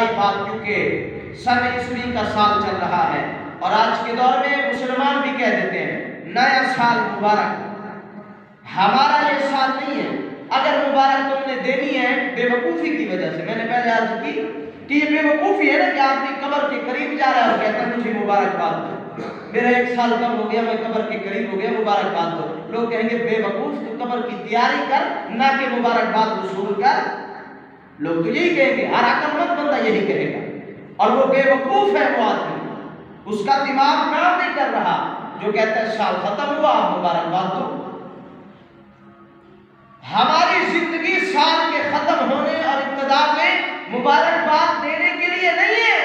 ابتدائی بات، کیونکہ سن عیسوی کا سال چل رہا ہے اور آج کے دور میں مسلمان بھی کہہ دیتے ہیں نیا سال مبارک۔ ہمارا یہ سال نہیں ہے۔ اگر مبارک تم نے دینی ہے بے وقوفی کی وجہ سے، میں نے پہلے عرض کی کہ یہ بے وقوفی ہے نا کہ آدمی قبر کے قریب جا رہا ہے اور کہتا ہے مجھے مبارکباد دو، میرا 1 سال کم ہو گیا، میں قبر کے قریب ہو گیا، مبارکباد دو۔ لوگ کہیں گے بے وقوف، تو قبر کی تیاری کر، نہ کہ مبارکباد وصول کر۔ لوگ تو یہی کہیں گے، ہر عقل مند بندہ یہی کہے گا، اور وہ بے وقوف ہے وہ آدمی، اس کا دماغ کام نہیں کر رہا جو کہتا ہے سال ختم ہوا آپ مبارکباد دو۔ ہماری زندگی سال کے ختم ہونے اور ابتدا میں مبارکباد دینے کے لیے نہیں ہے،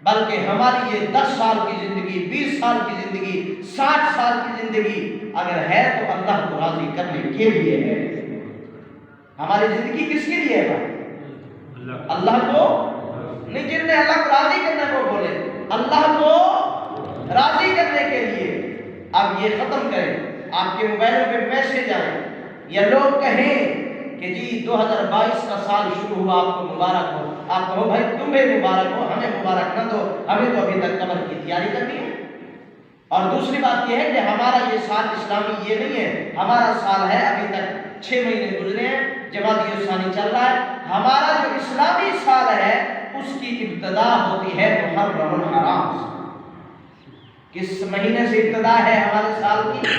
بلکہ ہماری یہ 10 سال کی زندگی، 20 سال کی زندگی، 60 سال کی زندگی اگر ہے تو اللہ کو راضی کرنے کے لیے ہے۔ ہماری زندگی کس کے لیے ہے بھائی؟ اللہ کو نہیں، جن نے اللہ کو راضی کرنا ہے وہ بولے اللہ کو راضی کرنے کے لیے۔ اب یہ ختم کریں، آپ کے موبائلوں پہ میسج آئے یا لوگ کہیں کہ جی 2022 کا سال شروع ہوا، آپ کو مبارک ہو، آپ کہو بھائی تمہیں مبارک ہو، ہمیں مبارک نہ دو، ہمیں تو ابھی تک قبر کی تیاری کرنی ہے۔ اور دوسری بات یہ ہے کہ ہمارا یہ سال اسلامی یہ نہیں ہے، ہمارا سال ہے ابھی تک 6 مہینے گزرے ہیں، جمادی الثانی چل رہا ہے۔ ہمارا جو اسلامی سال ہے اس کی ابتدا ہوتی ہے محرم الحرام سے۔ کس مہینے سے ابتدا ہے ہمارے سال کی؟